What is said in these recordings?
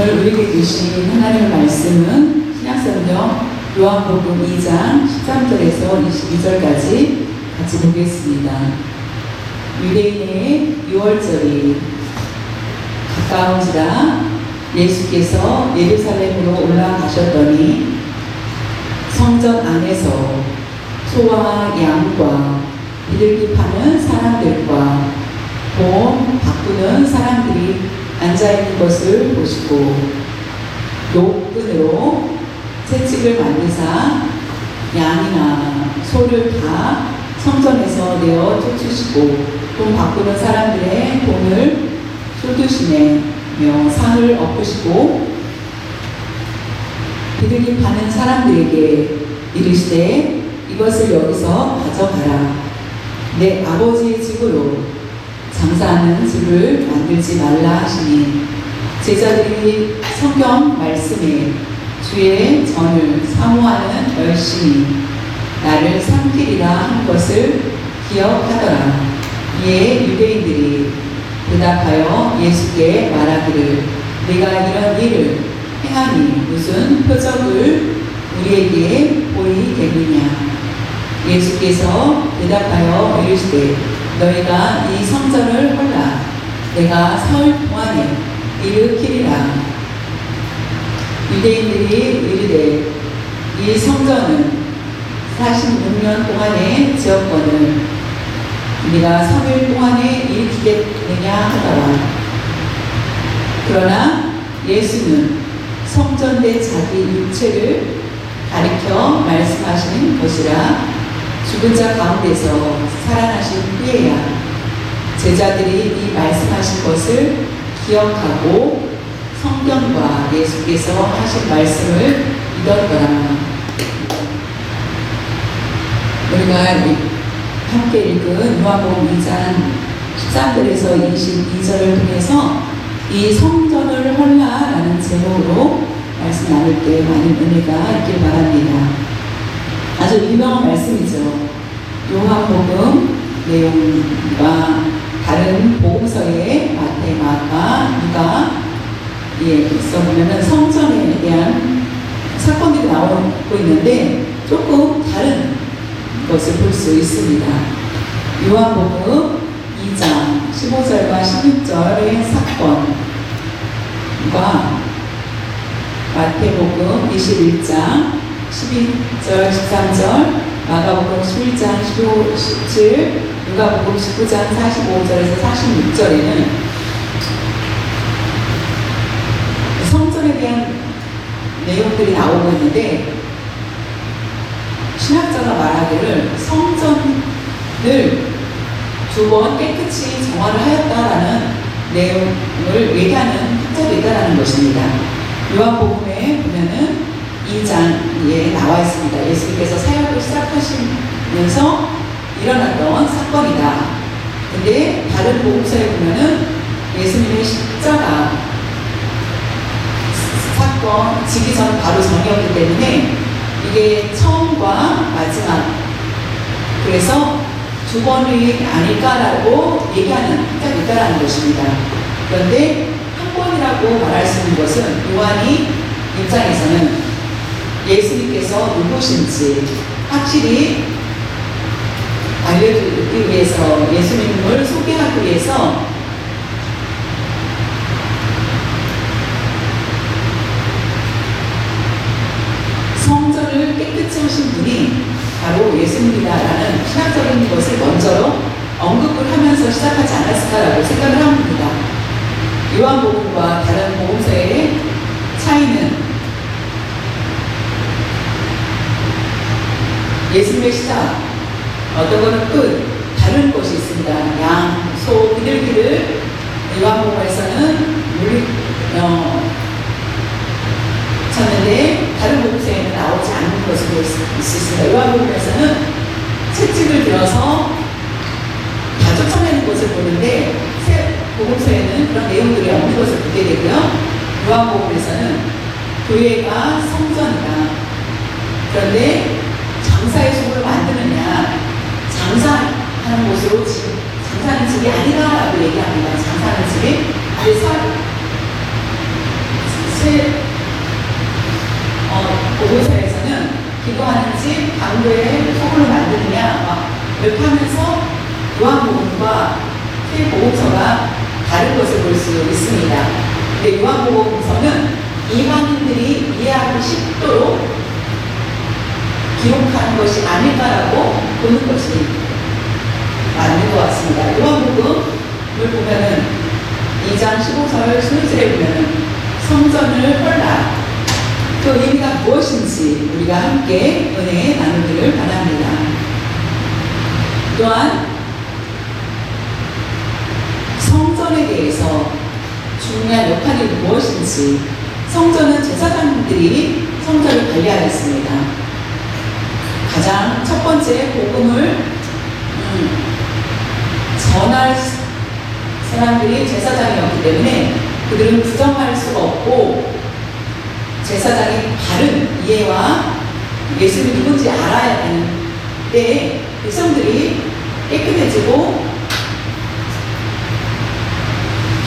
오늘 우리에게 주신 하나님의 말씀은 신약성경 요한복음 2장 13절에서 22절까지 같이 보겠습니다. 유대인의 6월절이 가까운지라 예수께서 예루살렘으로 올라가셨더니 성전 안에서 소와 양과 비둘기 파는 사람들과 돈 바꾸는 사람들이 앉아있는 것을 보시고 노끈으로 채찍을 만드사 양이나 소를 다 성전에서 내어 쫓으시고 돈 바꾸는 사람들의 돈을 쏟으시며 상을 엎으시고 비둘기 파는 사람들에게 이르시되 이것을 여기서 가져가라. 내 아버지의 집으로 장사하는 집을 만들지 말라 하시니 제자들이 성경 말씀에 주의 전을 사모하는 열심히 나를 삼키리라 한 것을 기억하더라. 이에 유대인들이 대답하여 예수께 말하기를 네가 이런 일을 행하니 무슨 표적을 우리에게 보이겠느냐. 예수께서 대답하여 이르시되 너희가 이 성전을 헐라 내가 사흘 동안에 일으키리라. 유대인들이 이르되 이 성전은 46년 동안에 지었거늘 네가 3일 동안에 일으키겠느냐 하더라. 그러나 예수는 성전된 자기 육체를 가리켜 말씀하시는 것이라. 죽은 자 가운데서 살아나신 후에야 제자들이 이 말씀하신 것을 기억하고 성경과 예수께서 하신 말씀을 믿었더라. 우리가 함께 읽은 요한복음 2장 13절에서 22절을 통해서 이 성전을 헐라라는 제목으로 말씀 나눌 때 많은 은혜가 있길 바랍니다. 아주 유명한 말씀이죠. 요한복음 내용과 다른 복음서에 마태, 마가, 누가 써보면 성전에 대한 사건들이 나오고 있는데 조금 다른 것을 볼 수 있습니다. 요한복음 2장 15절과 16절의 사건과 마태복음 21장 12절, 13절, 마가복음 11장 15, 17, 누가복음 19장 45절에서 46절에는 성전에 대한 내용들이 나오고 있는데 신학자가 말하기를 성전을 2번 깨끗이 정화를 하였다라는 내용을 얘기하는 학자도 있다라는 것입니다. 요한복음에 보면은 2장에 나와 있습니다. 예수님께서 사역을 시작하시면서 일어났던 사건이다. 근데 다른 복음서에 보면은 예수님의 십자가 사건 지기 전 바로 전이었기 때문에 이게 처음과 마지막 그래서 2번이 아닐까라고 얘기하는 학자가 있다라는 것입니다. 그런데 한 번이라고 말할 수 있는 것은 요한이 입장에서는 예수님께서 누구신지 확실히 알려주기 위해서 예수님을 소개하기 위해서 성전을 깨끗이 하신 분이 바로 예수님이다라는 신학적인 것을 먼저 언급을 하면서 시작하지 않았을까라고 생각을 합니다. 요한복음과 다른 복음서의 차이는 예수님의 시작, 어떤 것은 끝, 다른 것이 있습니다. 양, 소, 비둘기를 요한복음에서는 쳤는데 다른 복음서에는 나오지 않는 것을 볼 수 있습니다. 요한복음에서는 채찍을 들어서 다 쫓아내는 것을 보는데 복음서에는 그런 내용들이 없는 것을 보게 되고요. 요한복음에서는 교회가 성전이다. 그런데 장사의 집을 만드느냐, 장사하는 곳으로 장사하는 집이 아니라라고 얘기합니다. 장사하는 집이. 그래서 전체 보고서에서는 기도하는 집 강도의 소굴로 만드느냐 이렇게 하면서 요한복음과 세복음서가 다른 것을 볼 수 있습니다. 근데 요한복음서는 이방인들이 이해하기 쉽도록 기록하는 것이 아닐까라고 보는 것이 맞는 것 같습니다. 요한복음을 보면은 2장 15절 16절에 보면은 성전을 헐라 그 의미가 무엇인지 우리가 함께 은혜 나누기를 바랍니다. 또한 성전에 대해서 중요한 역할이 무엇인지 성전은 제사장들이 성전을 관리하였습니다. 가장 첫 번째 복음을 전할 사람들이 제사장이었기 때문에 그들은 부정할 수가 없고 제사장의 바른 이해와 예수님이 누군지 알아야 되는 때에 백성들이 깨끗해지고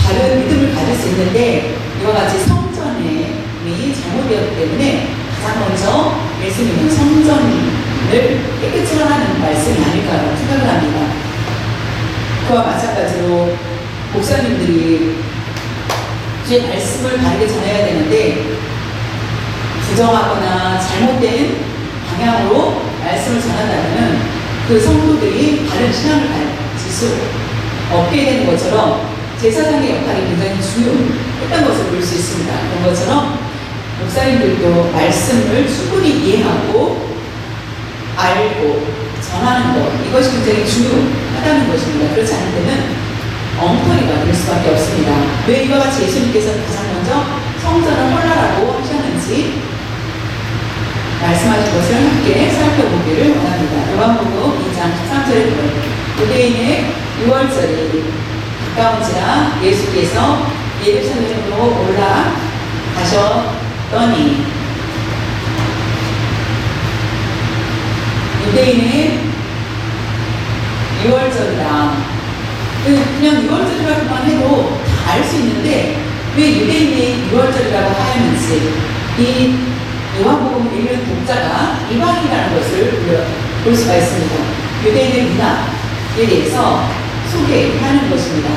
바른 믿음을 가질 수 있는데 이와 같이 성전이 잘못되었기 때문에 가장 먼저 예수님은 성전을 깨끗이 하라는 말씀이 아닐까라고 생각을 합니다. 그와 마찬가지로 목사님들이 주의 말씀을 바르게 전해야 되는데 부정하거나 잘못된 방향으로 말씀을 전한다면 그 성도들이 바른 신앙을 가질 수 없게 되는 것처럼 제사장의 역할이 굉장히 중요했던 것을 볼 수 있습니다. 그런 것처럼 목사님들도 말씀을 충분히 이해하고 알고 전하는 것 이것이 굉장히 중요하다는 것입니다. 그렇지 않을 때는 엉터리가 될 수밖에 없습니다. 왜 이와 같이 예수님께서 가장 먼저 성전을 헐라라고 하셨는지 말씀하신 것을 함께 살펴보기를 원합니다. 요한복음 2장 13절에 보면 유대인의 6월절이 가까운지라 예수께서 예루살렘으로 올라가셨더니 유대인의 6월절이다. 그냥 6월절이라고만 해도 다 알 수 있는데 왜 유대인의 6월절이라고 하였는지 이 요한복음 읽는 독자가 이방인이라는 것을 볼 수가 있습니다. 유대인의 문화에 대해서 소개하는 것입니다.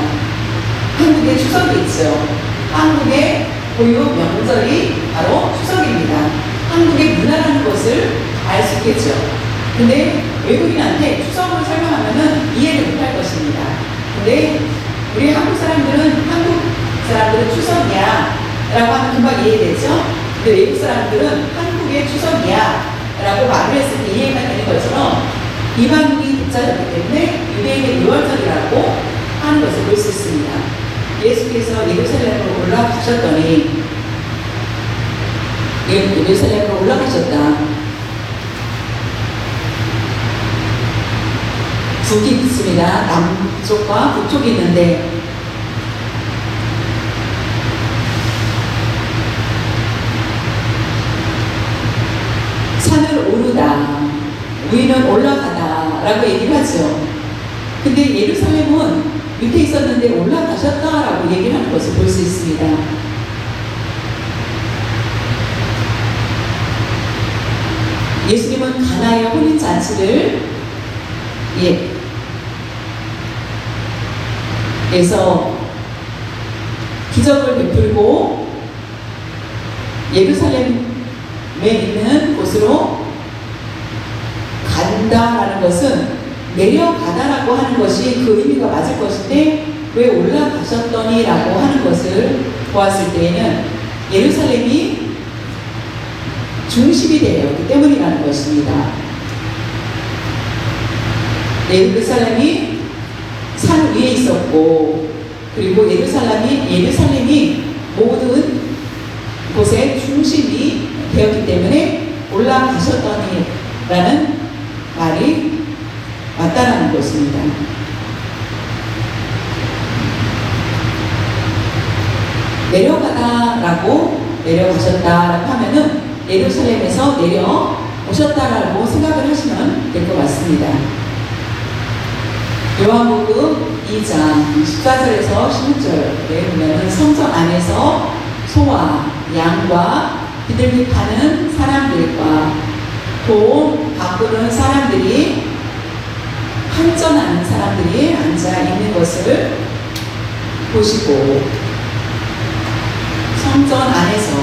한국의 추석이 있죠. 한국의 고유 명절이 바로 추석입니다. 한국의 문화라는 것을 알 수 있겠죠. 근데 외국인한테 추석으로 설명하면 이해를 못할 것입니다. 근데 우리 한국 사람들은 추석이야 라고 하면 금방 이해되죠. 근데 외국 사람들은 한국의 추석이야 라고 말을 했을 때 이해가 되는 것처럼 이방인이 독자였기 때문에 유대인의 6월절이라고 하는 것을 볼 수 있습니다. 예수께서 예루살렘으로 올라가셨더니 예루살렘으로 올라가셨다. 북이 있습니다. 남쪽과 북쪽이 있는데 산을 오르다, 위는 올라가다 라고 얘기를 하죠. 근데 예루살렘은 밑에 있었는데 올라가셨다 라고 얘기를 하는 것을 볼 수 있습니다. 예수님은 가나의 혼인잔치를 에서 기적을 베풀고 예루살렘에 있는 곳으로 간다라는 것은 내려가다라고 하는 것이 그 의미가 맞을 것인데 왜 올라가셨더니 라고 하는 것을 보았을 때에는 예루살렘이 중심이 되었기 때문이라는 것입니다. 예루살렘이 산 위에 있었고 그리고 예루살렘이 모든 곳의 중심이 되었기 때문에 올라가셨더니 라는 말이 맞다라는 것입니다. 내려가셨다라고 하면은 예루살렘에서 내려오셨다라고 생각을 하시면 될 것 같습니다. 요한복음 2장 14절에서 16절에 보면은 성전 안에서 소와 양과 비둘기 파는 사람들과 돈 바꾸는 사람들이 환전하는 사람들이 앉아 있는 것을 보시고 성전 안에서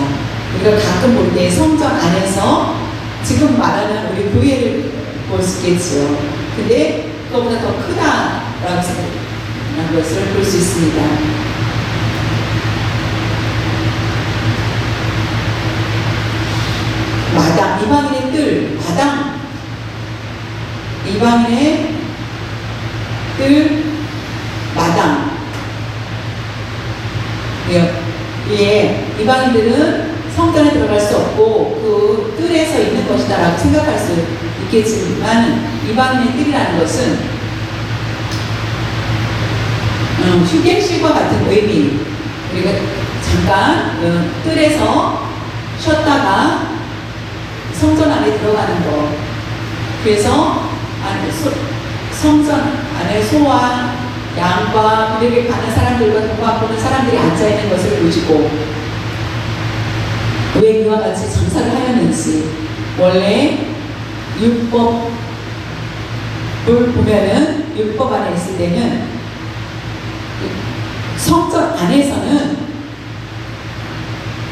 우리가 가끔 볼 때 성전 안에서 지금 말하는 우리 교회를 볼 수 있겠죠. 근데 그거보다 더 크다라고 생각하는 것을 볼 수 있습니다. 마당, 이방인의 뜰, 마당, 이방인의 뜰, 마당. 예, 이방인들은 성전에 들어갈 수 없고 그 뜰에 서 있는 것이다 라고 생각할 수 있겠지만 이방인의 뜰이라는 것은 휴게실과 같은 의미. 우리가 잠깐 뜰에서 쉬었다가 성전 안에 들어가는 것. 그래서 성전 안에 소와 양과 비둘기 파는 사람들과 돈 바꾸는 사람들이 앉아있는 것을 보시고 왜 이와 같이 장사를 하였는지. 원래 율법을 보면은 율법 안에 있을 때는 성전 안에서는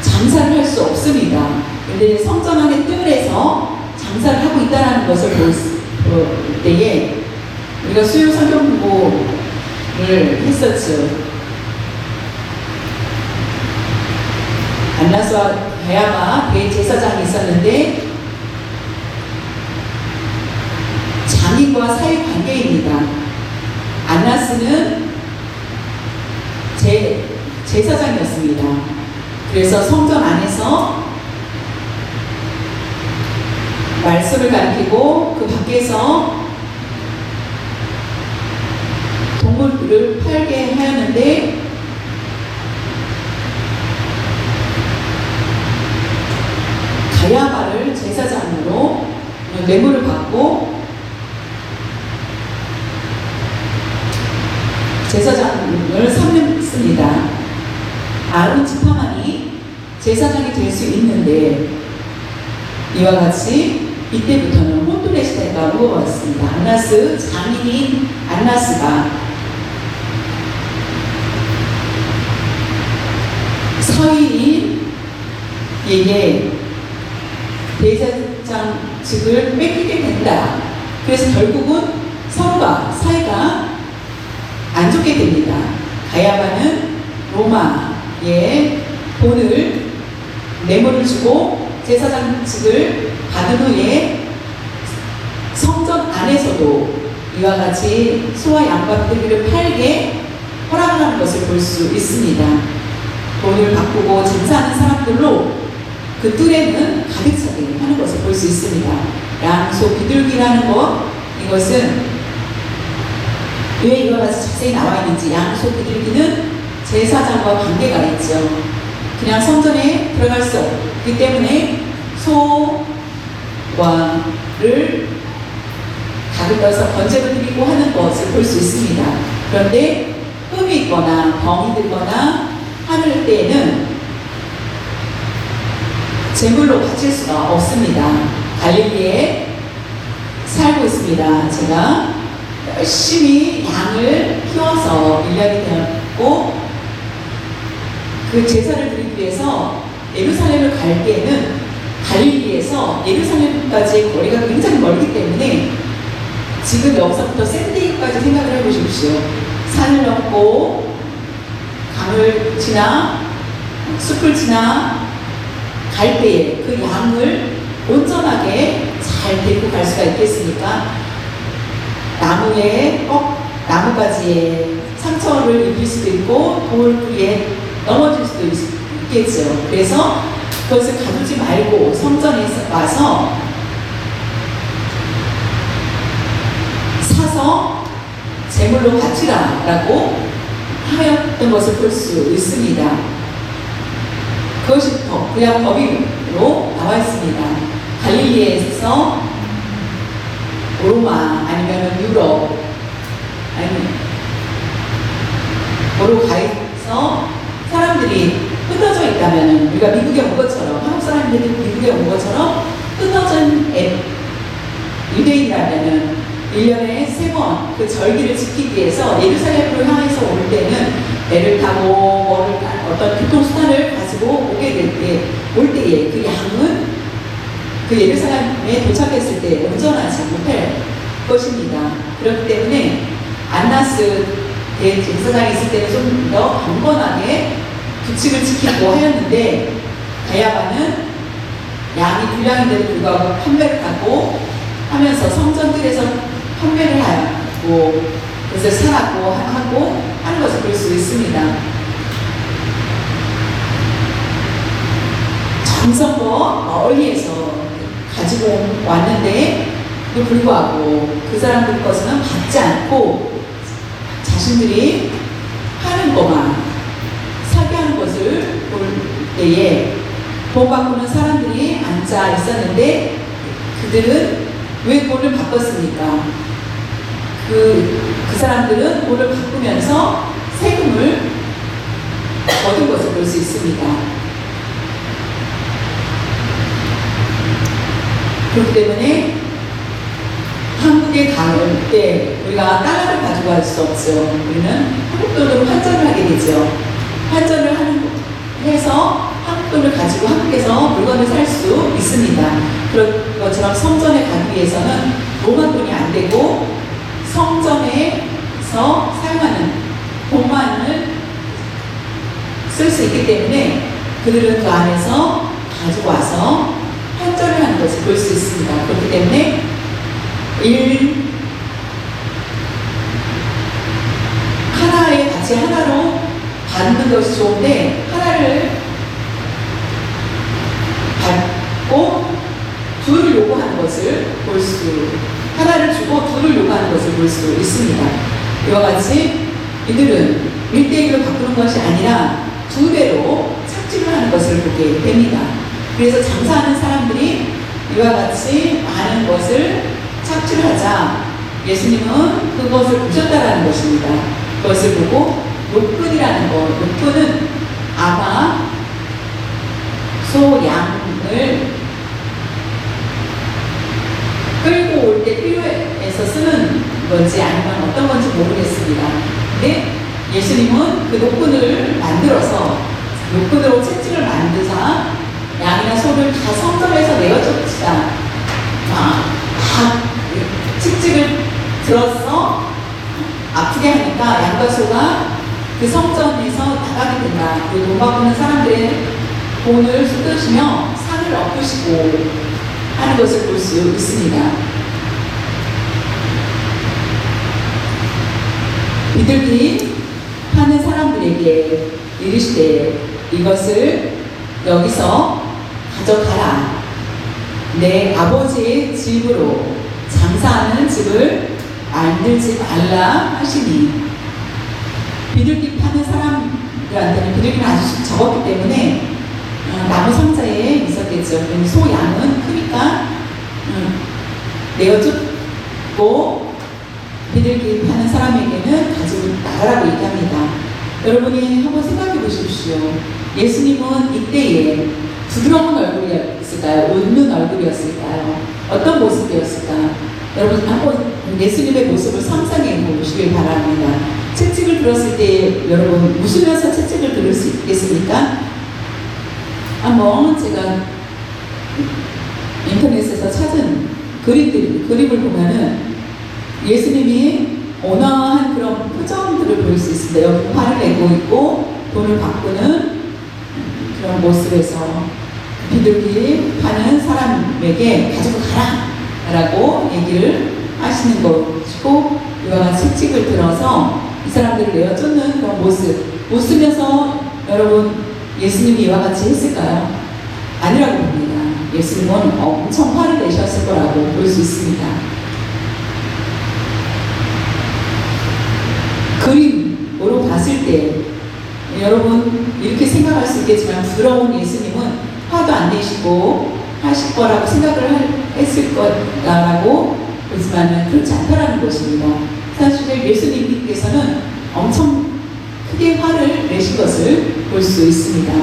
장사를 할 수 없습니다. 근데 성전 안의 뜰에서 장사를 하고 있다는 것을 볼 때에 우리가 수요 성경 공부를 했었죠. 안나스와 가야바 대제사장이 있었는데 장인과 사이 관계입니다. 안나스는 제사장이었습니다. 그래서 성전 안에서 말씀을 가르치고 그 밖에서 동물들을 팔게 하였는데 가야바를 제사장으로 뇌물을 받고 제사장을 삼습니다. 아론 지파만이 제사장이 될 수 있는데 이와 같이 이때부터는 혼돈의 시대가 오고 안나스, 장인인 안나스가 서인에게 대제사장직을 뺏기게 된다. 그래서 결국은 서로가 사이가 안 좋게 됩니다. 가야바는 로마에 돈을 뇌물을 주고 제사장직을 받은 후에 성전 안에서도 이와 같이 소와 양과 비둘기를 팔게 허락하는 것을 볼 수 있습니다. 돈을 바꾸고 장사하는 사람들로 그 뜰에는 가득 차게 하는 것을 볼 수 있습니다. 양, 소, 비둘기라는 것, 이것은 왜 이와 같이 자세히 나와 있는지. 양, 소, 비둘기는 제사장과 관계가 있죠. 그냥 성전에 들어갈 수 없기 때문에 소와를 닭을 떠서 번제를 드리고 하는 것을 볼 수 있습니다. 그런데 흠이 있거나 병이 들거나 하는 때에는 제물로 바칠 수가 없습니다. 갈릴리에 살고 있습니다. 제가 열심히 양을 키워서 1년이 되었고 그 제사를 드리기 위해서 예루살렘을 갈 때에는 갈릴리에서 예루살렘까지의 거리가 굉장히 멀기 때문에 지금 여기서부터 샌디까지 생각을 해보십시오. 산을 넘고 강을 지나 숲을 지나 갈 때에 그 양을 온전하게 잘 데리고 갈 수가 있겠습니까? 나무가지에 상처를 입힐 수도 있고 돌부리에 넘어질 수도 있겠죠. 그래서 그것을 가두지 말고 성전에 와서 사서 제물로 바치라라고 하였던 것을 볼 수 있습니다. 그것이 구약 법으로 나와 있습니다. 갈릴리에서 로마 아니면 유럽 아니면 로 가서 사람들이 흩어져 있다면 우리가 미국에 온 것처럼 한국 사람들이 미국에 온 것처럼 흩어진 유대인이라면은 1년에 3번 그 절기를 지키기 위해서 예루살렘으로 향해서 올 때는 배를 타고 어떤 교통수단을 가지고 오게 될 때, 올 때에 그 양은 그 예루살렘에 도착했을 때 온전하지 못할 것입니다. 그렇기 때문에 안나스 대제사장이 있을 때는 좀 더 경건하게 규칙을 지키고 하였는데, 가야바는 양이 불량인데도 불구하고 판매를 하고 하면서 성전들에서 판매를 하고 그것을 사라고 하고 하는 것을 볼 수 있습니다. 정성껏 멀리에서 가지고 왔는데 또 불구하고 그 사람들 것은 받지 않고 자신들이 하는 것만 사게 하는 것을 볼 때에 돈 바꾸는 사람들이 앉아 있었는데 그들은 왜 돈을 바꿨습니까? 그 사람들은 돈을 바꾸면서 세금을 얻은 것을 볼 수 있습니다. 그렇기 때문에 한국에 갈 때 우리가 달러를 가지고 갈 수 없죠. 우리는 한국 돈으로 환전을 하게 되죠. 환전을 해서 한국 돈을 가지고 한국에서 물건을 살 수 있습니다. 그런 것처럼 성전에 가기 위해서는 로마 돈이 안 되고 성전에서 사용하는 돈만을 쓸 수 있기 때문에 그들은 그 안에서 가지고 와서 환전을 하는 것을 볼 수 있습니다. 그렇기 때문에 하나의 가치 하나로 받는 것이 좋은데 하나를 받고 둘을 요구하는 것을 하나를 주고 둘을 요구하는 것을 볼 수 있습니다. 이와 같이 이들은 1대1로 바꾸는 것이 아니라 2배로 착취를 하는 것을 보게 됩니다. 그래서 장사하는 사람들이 이와 같이 많은 것을 착취를 하자 예수님은 그것을 보셨다라는 것입니다. 그것을 보고 노끈이라는 것, 노끈은 아마 소, 양을 끌고 올 때 필요해서 쓰는 건지 아니면 어떤 건지 모르겠습니다. 근데 예수님은 그 노끈을 만들어서 노끈으로 채찍을 만드사 양이나 소를 다 성전에서 내어줍시다. 채찍을 들어서 아프게 하니까 양과 소가 그 성전에서 나가게 된다. 그 돈 바꾸는 사람들의 돈을 쏟으시며 상을 엎으시고 하는 것을 볼 수 있습니다. 비둘기 파는 사람들에게 이르시되 이것을 여기서 가져가라. 내 아버지의 집으로 장사하는 집을 만들지 말라 하시니, 비둘기 파는 사람들한테는 비둘기는 아주 적었기 때문에 나무 상자에 있었겠죠. 소, 양은 크니까 내어주고 비둘기 파는 사람에게는 가지고 나가라고 얘기합니다. 여러분이 한번 생각해 보십시오. 예수님은 이때에 부드러운 얼굴이었을까요? 웃는 얼굴이었을까요? 어떤 모습이었을까? 여러분 한번 예수님의 모습을 상상해 보시길 바랍니다. 채찍을 들었을 때 여러분 웃으면서 채찍을 들을 수 있겠습니까? 한번 제가 인터넷에서 찾은 그림을 보면은 예수님이 온화한 그런 표정들을 볼 수 있습니다. 여기 화를 내고 있고 돈을 바꾸는 그런 모습에서 비둘기 파는 사람에게 가지고 가라 라고 얘기를 하시는 것이고, 이와 같이 채찍을 들어서 이 사람들을 내어쫓는 그런 모습, 웃으면서 여러분 예수님이 이와 같이 했을까요? 아니라고 봅니다. 예수님은 엄청 화를 내셨을 거라고 볼 수 있습니다. 그림으로 봤을 때 여러분 이렇게 생각할 수 있겠지만 부드러운 예수님은 화도 안 내시고 하실 거라고 생각을 했을 거라고 보지만 그렇지 않다라는 것입니다. 사실 예수님께서는 엄청 크게 화를 내신 것을 볼 수 있습니다.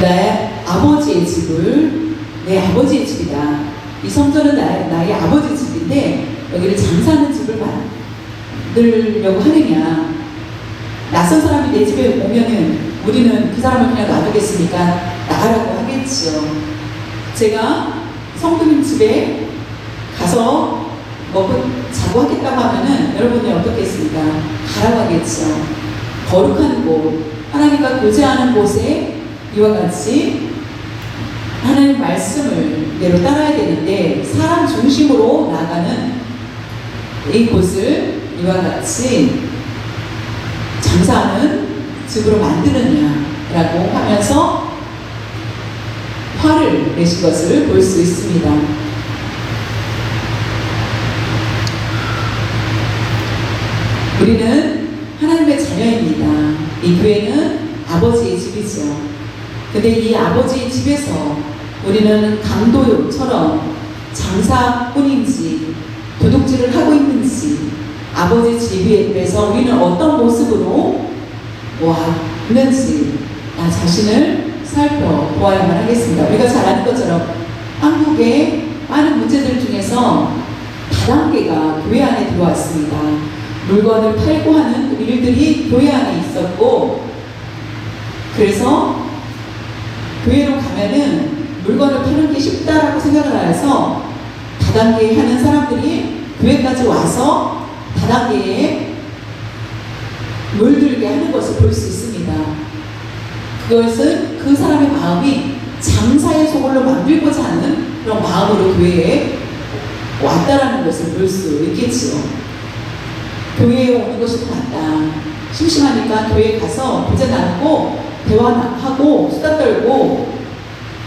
나의 아버지의 집을 내 아버지의 집이다. 이 성전은 나의 아버지 집인데 여기를 장사하는 집을 만들려고 하느냐. 낯선 사람이 내 집에 오면은 우리는 그 사람을 그냥 놔두겠습니까? 나가라고 하겠지요. 제가 성도님 집에 가서 먹고 자고 하겠다고 하면은 여러분이 어떻겠습니까? 가라고 하겠죠. 거룩한 곳, 하나님과 교제하는 곳에 이와 같이 하나님 말씀을 대로 따라야 되는데 사람 중심으로 나가는 이 곳을 이와 같이 장사하는 집으로 만드느냐라고 하면서 화를 내신 것을 볼 수 있습니다. 우리는 하나님의 자녀입니다. 이 교회는 아버지의 집이죠. 근데 이 아버지의 집에서 우리는 강도처럼 장사꾼인지 도둑질을 하고 있는지 아버지 집에서 우리는 어떤 모습으로 왔는지 나 자신을 살펴보아야만 하겠습니다. 우리가 잘 아는 것처럼 한국의 많은 문제들 중에서 다단계가 교회 안에 들어왔습니다. 물건을 팔고 하는 일들이 교회 안에 있었고 그래서 교회로 가면은 물건을 파는 게 쉽다라고 생각을 해서 다단계 하는 사람들이 교회까지 와서 다단계에 물들게 하는 것을 볼 수 있습니다. 그것은 그 사람의 마음이 장사의 소굴로 만들고자 하는 그런 마음으로 교회에 왔다라는 것을 볼 수 있겠지요. 교회에 오는 것이 더 낫다. 심심하니까 교회에 가서 교제 나누고 대화하고 수다 떨고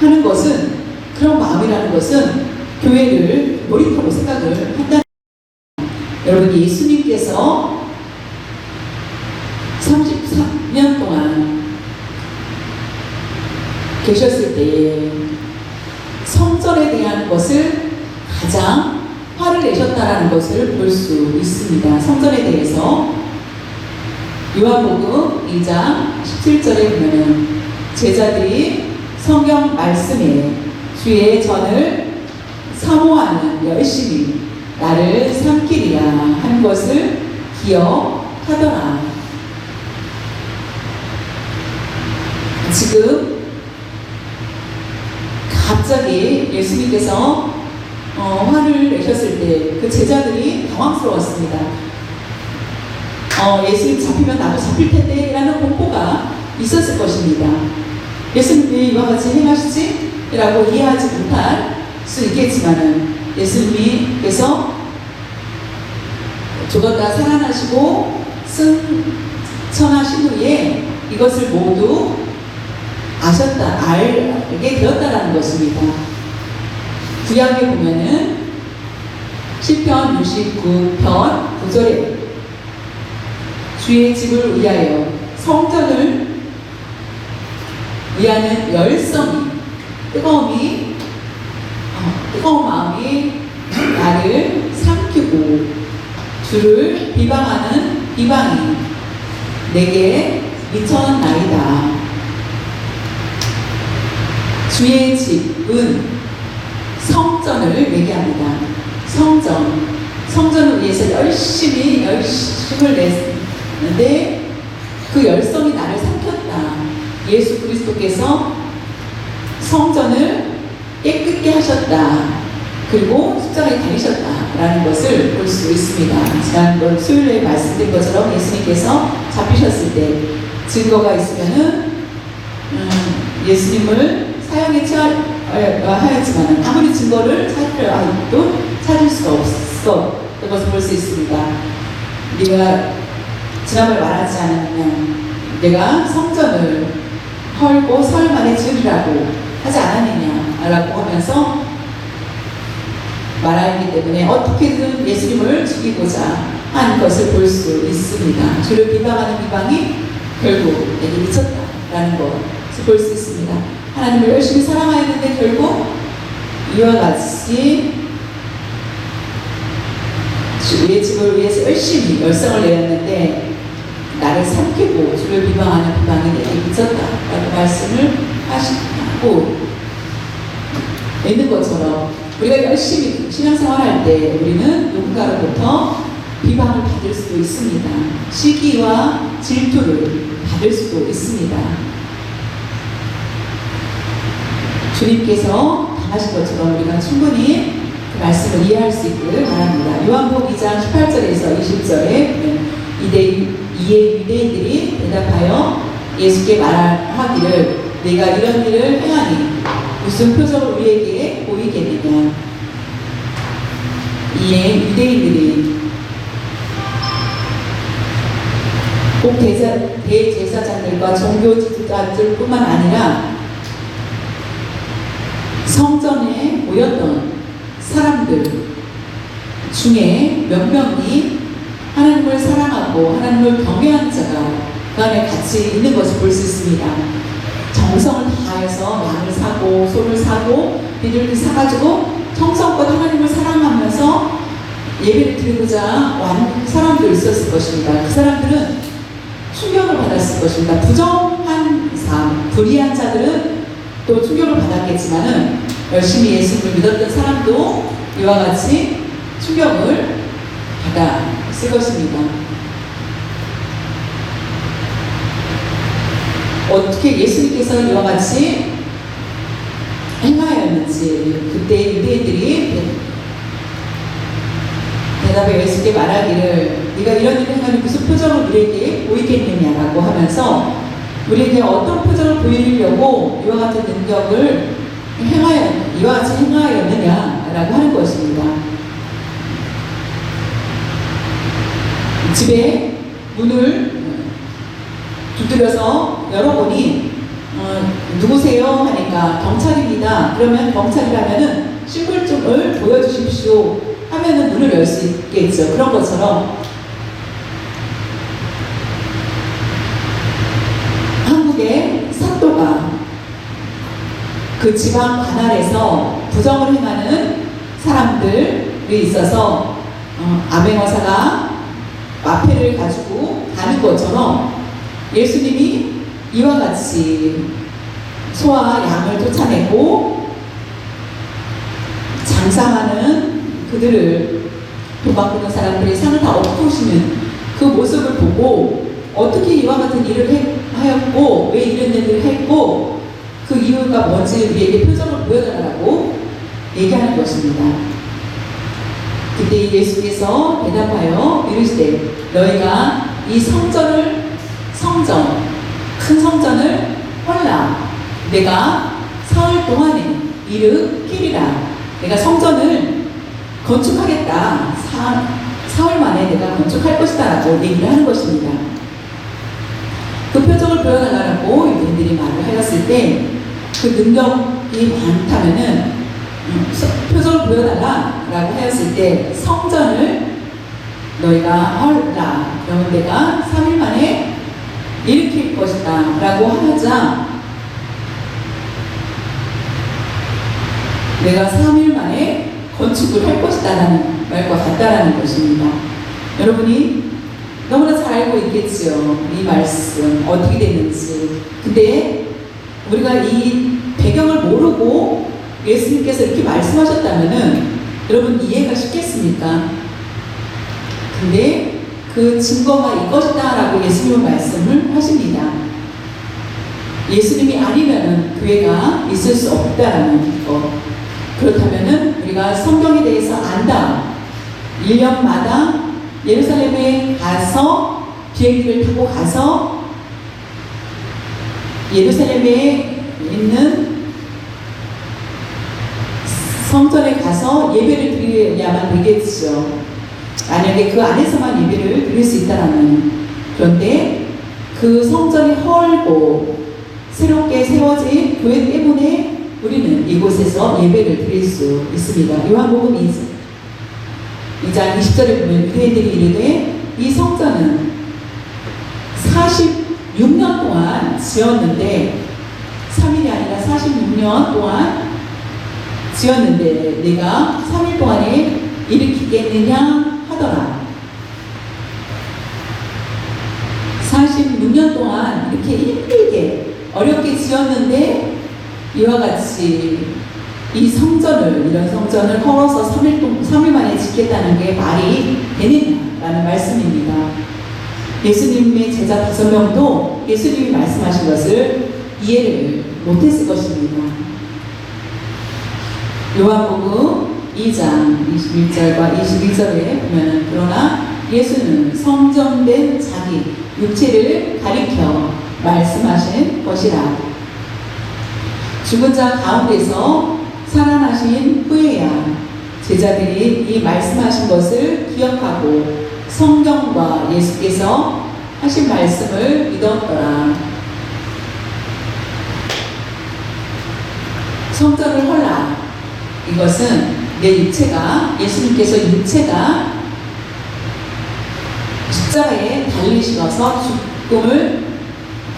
하는 것은 그런 마음이라는 것은 교회를 놀이터로 생각을 한다는 여러분 예수님께서 33년 동안 계셨을 때에 성전에 대한 것을 가장 화를 내셨다라는 것을 볼 수 있습니다. 성전에 대해서 요한복음 2장 17절에 보면은 제자들이 성경 말씀에 주의 전을 사모하는 열심히 나를 삼키리라 한 것을 기억하더라. 지금 갑자기 예수님께서 화를 내셨을 때 그 제자들이 당황스러웠습니다. 예수님 잡히면 나도 잡힐 텐데 라는 공포가 있었을 것입니다. 예수님이 이와 같이 행하시지? 라고 이해하지 못할 수 있겠지만은 예수님께서 죽었다 살아나시고 승천하신 후에 이것을 모두 알게 되었다라는 것입니다. 구약에 보면은 시편 69편 9절에 주의 집을 위하여 성전을 위하는 열성이 뜨거운 마음이 나를 삼키고 주를 비방하는 비방이 내게 미쳤나이다. 주의 집은 성전을 얘기합니다. 성전을 위해서 열심을 냈는데 그 열성이 나를 삼켰다. 예수 그리스도께서 성전을 깨끗게 하셨다. 그리고 십자가에 달리셨다라는 것을 볼 수 있습니다. 지난번 수요일에 말씀드린 것처럼 예수님께서 잡히셨을 때 증거가 있으면은 예수님을 사형에 하였지만 아무리 증거를 찾을 수가 없었던 것을 볼 수 있습니다. 네가 지난번에 말하지 않았느냐, 내가 성전을 헐고 설 만에 지으리라고 하지 않았느냐라고 하면서 말하기 때문에 어떻게든 예수님을 죽이고자 한 것을 볼 수 있습니다. 주를 비방하는 비방이 결국 내게 미쳤다라는 것을 볼 수 있습니다. 하나님을 열심히 사랑하였는데 결국 이와 같이 주의 집을 위해서 열심히 열성을 내었는데 나를 삼키고 주를 비방하는 비방이 내게 미쳤다라고 말씀을 하시고 있는 것처럼 우리가 열심히 신앙생활할 때 우리는 누군가로부터 비방을 받을 수도 있습니다. 시기와 질투를 받을 수도 있습니다. 주님께서 당하신 것처럼 우리가 충분히 그 말씀을 이해할 수 있기를 바랍니다. 요한복음 2장 18절에서 20절에 이에 유대인들이 대답하여 예수께 말하기를 내가 이런 일을 행하니 무슨 표적을 우리에게 보이겠느냐. 이에 유대인들이 꼭 대제사장들과 종교 지도자들뿐만 아니라 성전에 모였던 사람들 중에 몇 명이 하나님을 사랑하고 하나님을 경외하는 자가 그 안에 같이 있는 것을 볼 수 있습니다. 정성을 다해서 양을 사고 소를 사고 비둘기 사가지고 정성껏 하나님을 사랑하면서 예배를 드리고자 왔는 사람도 있었을 것입니다. 그 사람들은 충격을 받았을 것입니다. 부정한 삶, 불의한 자들은 또 충격을 받았겠지만은 열심히 예수님을 믿었던 사람도 이와 같이 충격을 받았을 것입니다. 어떻게 예수님께서 이와 같이 행하였는지 그때 유대인들이 대답해 예수께 말하기를 네가 이런 일을 행하니 무슨 표적을 우리에게 보이겠느냐라고 하면서 우리에게 어떤 표적을 보이려고 이와 같은 능력을 이와 같이 행하였느냐라고 하는 것입니다. 집에 문을 두드려서 열어보니 누구세요? 하니까 경찰입니다. 그러면 경찰이라면은 신분증을 보여주십시오 하면은 문을 열 수 있겠죠. 그런 것처럼 한국의 사또가 그 지방 관할에서 부정을 행하는 사람들이 있어서 암행어사가 마패를 가지고 가는 것처럼 예수님이 이와 같이 소와 양을 쫓아내고 장사하는 그들을 도박하는 사람들의 상을 다 엎으시는 그 모습을 보고 어떻게 이와 같은 일을 하였고 왜 이런 일을 했고 그 이유가 뭔지 우리에게 표정을 보여달라고 얘기하는 것입니다. 그때 예수께서 대답하여 이르시되 너희가 이 큰 성전을 헐라 내가 사흘 동안에 일으키리라. 내가 성전을 건축하겠다. 사흘 만에 내가 건축할 것이다 라고 얘기를 하는 것입니다. 그 표적을 보여달라고 유대인들이 말을 하였을 때 그 능력이 많다면은 표적을 보여달라 라고 하였을 때 성전을 너희가 헐라 그러면 내가 3일 만에 일으킬 것이다 라고 하자 내가 3일 만에 건축을 할 것이다 라는 말과 같다라는 것입니다. 여러분이 너무나 잘 알고 있겠지요. 이 말씀 어떻게 됐는지. 근데 우리가 이 배경을 모르고 예수님께서 이렇게 말씀하셨다면은 여러분 이해가 쉽겠습니까? 근데 그 증거가 이것이다 라고 예수님은 말씀을 하십니다. 예수님이 아니면은 교회가 있을 수 없다라는 것. 그렇다면은 우리가 성경에 대해서 안다. 1년마다 예루살렘에 가서 비행기를 타고 가서 예루살렘에 있는 성전에 가서 예배를 드려야만 되겠죠. 만약에 그 안에서만 예배를 드릴 수 있다라면. 그런데 그 성전이 헐고 새롭게 세워진 교회 때문에 우리는 이곳에서 예배를 드릴 수 있습니다. 요한복음 2장 20절에 보면 유대인들이 이르되 이 성전은 46년 동안 지었는데 3일이 아니라 46년 동안 지었는데 내가 3일 동안에 일으키겠느냐 세웠더라. 46년 동안 이렇게 힘들게 어렵게 지었는데 이와 같이 이 성전을, 이런 성전을 걸어서 3일 만에 짓겠다는 게 말이 되느냐라는 말씀입니다. 예수님의 제자 5명도 예수님이 말씀하신 것을 이해를 못했을 것입니다. 요한복음 2장 21절과 22절에 보면, 그러나 예수는 성전된 자기 육체를 가리켜 말씀하신 것이라. 죽은 자 가운데서 살아나신 후에야 제자들이 이 말씀하신 것을 기억하고 성경과 예수께서 하신 말씀을 믿었더라. 성전을 헐라. 이것은 내 육체가, 예수님께서 육체가 십자가에 달리시어서 죽음을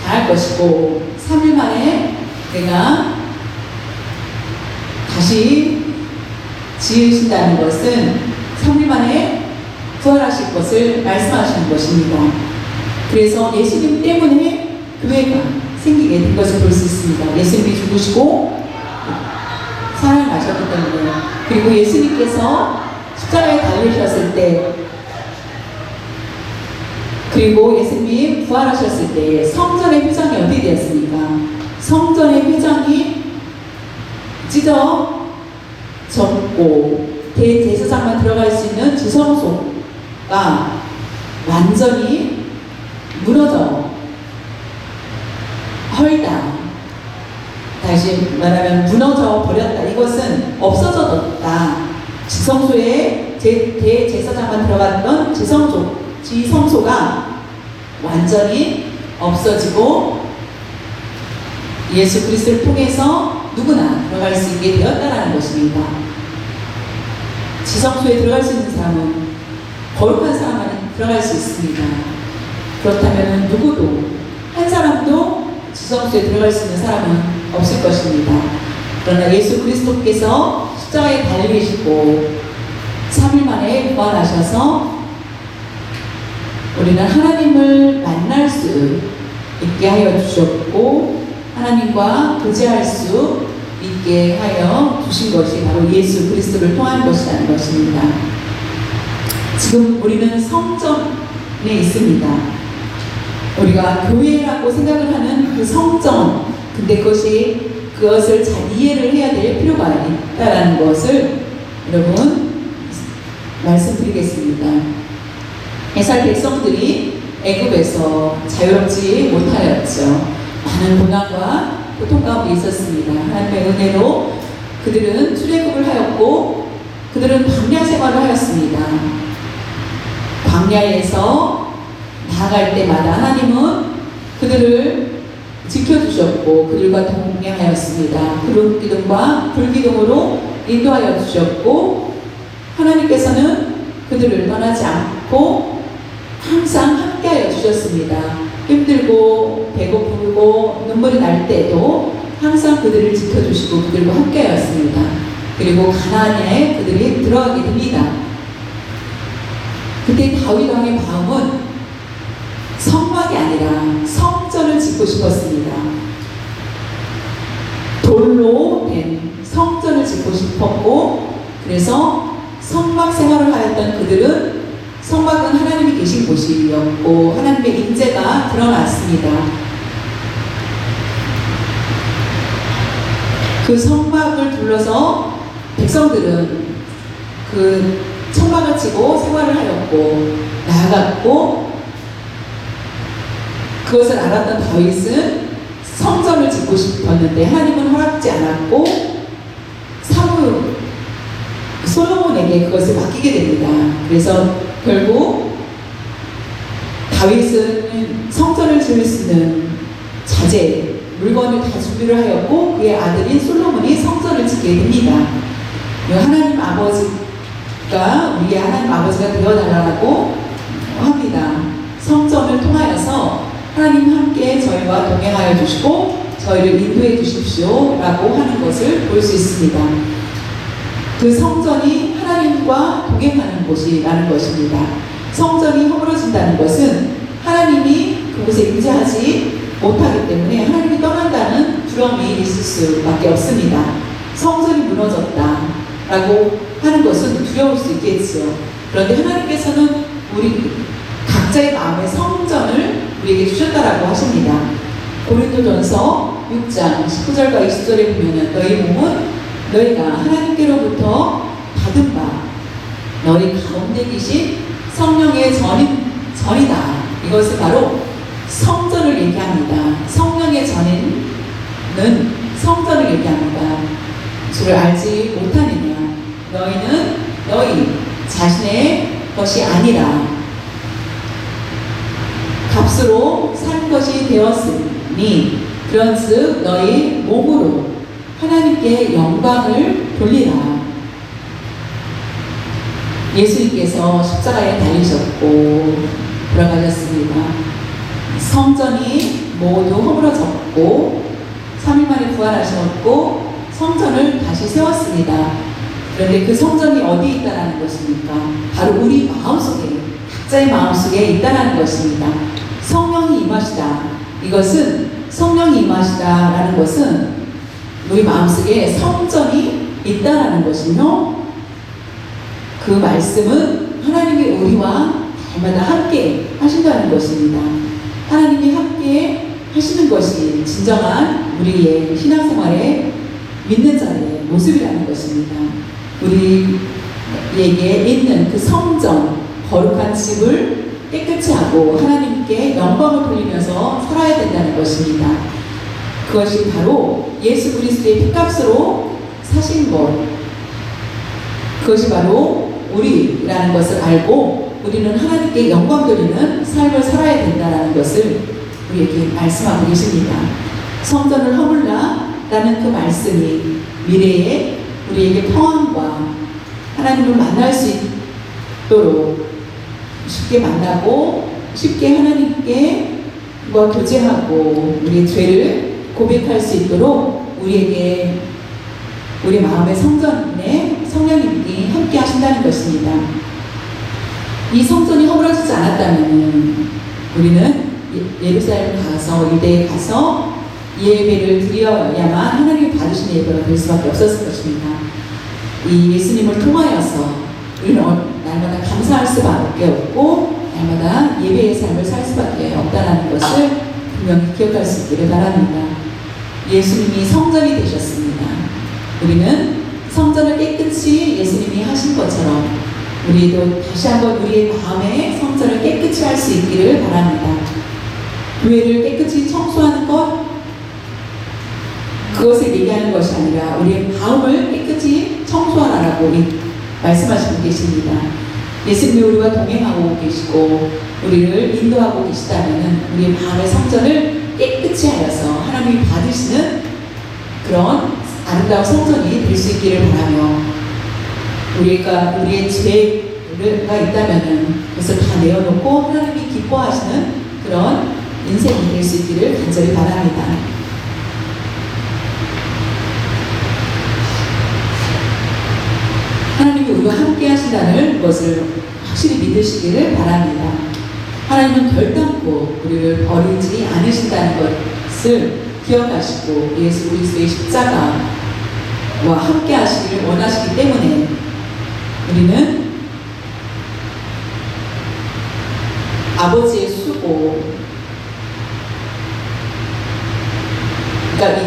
당할 것이고 3일 만에 내가 다시 지으신다는 것은 3일 만에 부활하실 것을 말씀하시는 것입니다. 그래서 예수님 때문에 교회가 생기게 된 것을 볼 수 있습니다. 예수님이 죽으시고 살아나셨기 때문에, 그리고 예수님께서 십자가에 달리셨을 때, 그리고 예수님이 부활하셨을 때 성전의 회장이 어떻게 되었습니까? 성전의 회장이 찢어졌고 대제사장만 들어갈 수 있는 지성소가 완전히 무너져 헐다. 다시 말하면 무너져 버렸다. 이것은 없어졌다. 지성소에 대제사장만 들어갔던 지성소가 완전히 없어지고 예수 그리스도를 통해서 누구나 들어갈 수 있게 되었다는 것입니다. 지성소에 들어갈 수 있는 사람은 거룩한 사람만 들어갈 수 있습니다. 그렇다면 누구도, 한 사람도 지성소에 들어갈 수 있는 사람은 없을 것입니다. 그러나 예수 그리스도께서 십자가에 달리시고 3일 만에 부활하셔서 우리는 하나님을 만날 수 있게 하여 주셨고 하나님과 교제할 수 있게 하여 주신 것이 바로 예수 그리스도를 통한 것이라는 것입니다. 지금 우리는 성전에 있습니다. 우리가 교회라고 생각을 하는 그 성전, 근데 그것을 잘 이해를 해야 될 필요가 있다는 것을 여러분 말씀드리겠습니다. 이스라엘 백성들이 애굽에서 자유롭지 못하였죠. 많은 고난과 고통 가운데 있었습니다. 하나님의 은혜로 그들은 출애굽을 하였고 그들은 광야 생활을 하였습니다. 광야에서 나아갈 때마다 하나님은 그들을 지켜주셨고 그들과 동행하였습니다. 구름 기둥과 불 기둥으로 인도하여 주셨고 하나님께서는 그들을 떠나지 않고 항상 함께하여 주셨습니다. 힘들고 배고프고 눈물이 날 때도 항상 그들을 지켜주시고 그들과 함께하였습니다. 그리고 가나안에 그들이 들어가게 됩니다. 그때 다윗 왕의 마음은 성막이 아니라 성전을 짓고 싶었습니다. 돌로 된 성전을 짓고 싶었고, 그래서 성막 생활을 하였던 그들은 성막은 하나님이 계신 곳이었고 하나님의 임재가 드러났습니다. 그 성막을 둘러서 백성들은 그 성막을 치고 생활을 하였고 나아갔고, 그것을 알았던 다윗은 성전을 짓고 싶었는데 하나님은 허락지 않았고 사무 솔로몬에게 그것을 맡기게 됩니다. 그래서 결국 다윗은 성전을 지을 수 있는 자재, 물건을 다 준비를 하였고 그의 아들인 솔로몬이 성전을 짓게 됩니다. 하나님 아버지가 우리의 하나님 아버지가 되어달라고 합니다. 성전을 통하여서 하나님 함께 저희와 동행하여 주시고 저희를 인도해 주십시오 라고 하는 것을 볼 수 있습니다. 그 성전이 하나님 하나님과 동행하는 곳이라는 것입니다. 성전이 허물어진다는 것은 하나님이 그곳에 임재하지 못하기 때문에 하나님이 떠난다는 두려움이 있을 수밖에 없습니다. 성전이 무너졌다라고 하는 것은 두려울 수 있겠지요. 그런데 하나님께서는 우리 각자의 마음의 성전을 우리에게 주셨다라고 하십니다. 고린도전서 6장 19절과 20절에 보면 너희 몸은 너희가 하나님께로부터 받은 바 너희 가운데 계신 성령의 전이다. 이것은 바로 성전을 얘기합니다. 성령의 전인은 성전을 얘기합니다. 주를 알지 못하느냐 너희는 너희 자신의 것이 아니라 값으로 산 것이 되었으니 그런즉 너희 몸으로 하나님께 영광을 돌리라. 예수님께서 십자가에 달리셨고 돌아가셨습니다. 성전이 모두 허물어졌고 3일 만에 부활하셨고 성전을 다시 세웠습니다. 그런데 그 성전이 어디에 있다는 것입니까? 바로 우리 마음속에, 각자의 마음속에 있다는 것입니다. 성령이 임하시다. 이것은 성령이 임하시다라는 것은 우리 마음속에 성전이 있다는 것이며 그 말씀은 하나님이 우리와 날마다 함께 하신다는 것입니다. 하나님이 함께 하시는 것이 진정한 우리의 신앙생활의 믿는 자의 모습이라는 것입니다. 우리에게 있는 그 성전, 거룩한 집을 깨끗이 하고 하나님께 영광을 돌리면서 살아야 된다는 것입니다. 그것이 바로 예수 그리스도의 피값으로 사신 것, 그것이 바로 우리라는 것을 알고 우리는 하나님께 영광 돌리는 삶을 살아야 된다는 것을 우리에게 말씀하고 계십니다. 성전을 허물라 라는 그 말씀이 미래에 우리에게 평안과 하나님을 만날 수 있도록 쉽게 만나고 쉽게 하나님께 교제하고 우리의 죄를 고백할 수 있도록 우리에게 우리 마음의 성전에 성령님이 함께 하신다는 것입니다. 이 성전이 허물어지지 않았다면 우리는 예루살렘 가서 유대에 가서 예배를 드려야만 하나님이 받으시는 예배가 될 수밖에 없었을 것입니다. 이 예수님을 통하여서 우리는 날마다 감사할 수밖에 없고 날마다 예배의 삶을 살 수밖에 없다는 것을 분명히 기억할 수 있기를 바랍니다. 예수님이 성전이 되셨습니다. 우리는 성전을 깨끗이 예수님이 하신 것처럼 우리도 다시 한번 우리의 마음의 성전을 깨끗이 할 수 있기를 바랍니다. 교회를 깨끗이 청소하는 것, 그것을 얘기하는 것이 아니라 우리의 마음을 깨끗이 청소하라고 말씀하시고 계십니다. 예수님이 우리와 동행하고 계시고 우리를 인도하고 계시다면 우리의 마음의 성전을 깨끗이 하여서 하나님이 받으시는 그런 아름다운 성전이 될 수 있기를 바라며 우리의 죄가 있다면 그것을 다 내어놓고 하나님이 기뻐하시는 그런 인생이 될 수 있기를 간절히 바랍니다. 하나님이 우리와 함께 하신다는 것을 확실히 믿으시기를 바랍니다. 하나님은 결단코 우리를 버리지 않으신다는 것을 기억하시고 예수 그리스도의 십자가와 함께 하시기를 원하시기 때문에 우리는 아버지의 수고, 그러니까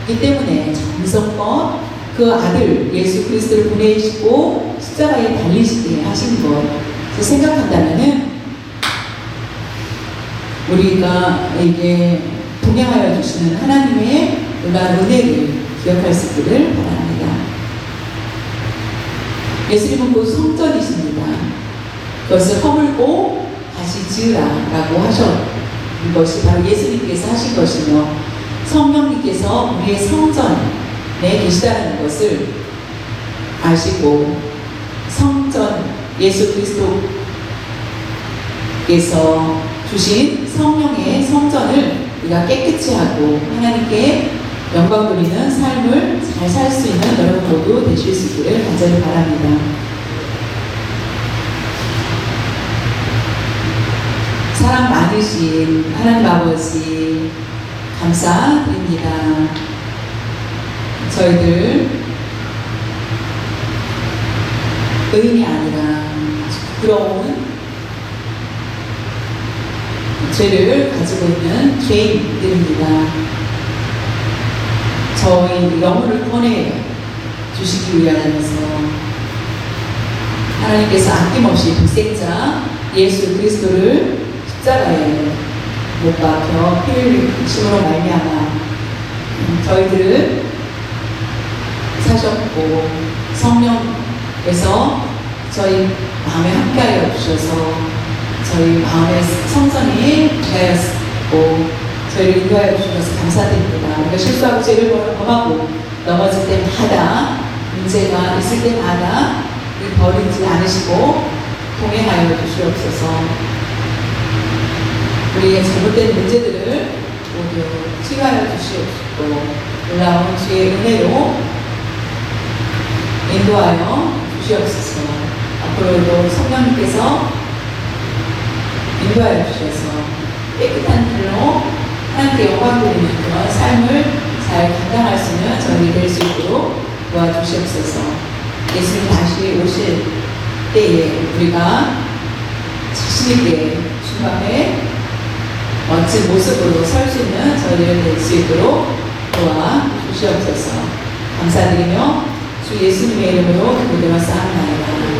이 때문에 정성껏 그 아들 예수 그리스도를 보내시고 십자가에 달리시게 하신 것을 생각한다면은 우리가 이게 동행하여 주시는 하나님의 놀라운 은혜를 기억할 수 있기를 바랍니다. 예수님은 곧 성전이십니다. 그것을 허물고 다시 지으라라고 하셨던 것이 바로 예수님께서 하신 것이며 성령님께서 우리의 성전에 계시다는 것을 아시고 성전 예수 그리스도께서 주신 성령의 성전을 우리가 깨끗이 하고 하나님께 영광 돌리는 삶을 잘 살 수 있는 여러분 모두 되실 수 있기를 간절히 바랍니다. 사랑 많으신 하나님 아버지 감사드립니다. 저희들 의인이 아니라 아주 부끄러운 죄를 가지고 있는 죄인들입니다. 저희 영혼을 꺼내 주시기 위하여서 하나님께서 아낌없이 독생자 예수 그리스도를 십자가에 못 박혀 피 흘리심으로 말미암아 저희들을 사셨고 성령께서 저희 마음에 함께하여 주셔서 저희 마음의 성전이 되었고 저희를 인도하여 주셔서 감사드립니다. 우리가 실수하고 죄를 범하고 넘어질 때마다 문제가 있을 때마다 버리지 않으시고 동행하여 주시옵소서. 우리의 잘못된 문제들을 모두 치유하여 주시옵소서. 놀라운 주의 은혜로 인도하여 주시옵소서. 앞으로도 성령님께서 인도하여 주셔서 깨끗한 길로 하나님께 영광 드리는 그런 삶을 잘 감당할 수 있는 저희 될 수 있도록 도와주시옵소서. 예수님 다시 오실 때에 우리가 자신있게 중간에 멋진 모습으로 설 수 있는 저희를 될 수 있도록 도와주시옵소서. 감사드리며 주 예수님의 이름으로 기도드려 싸움나이다.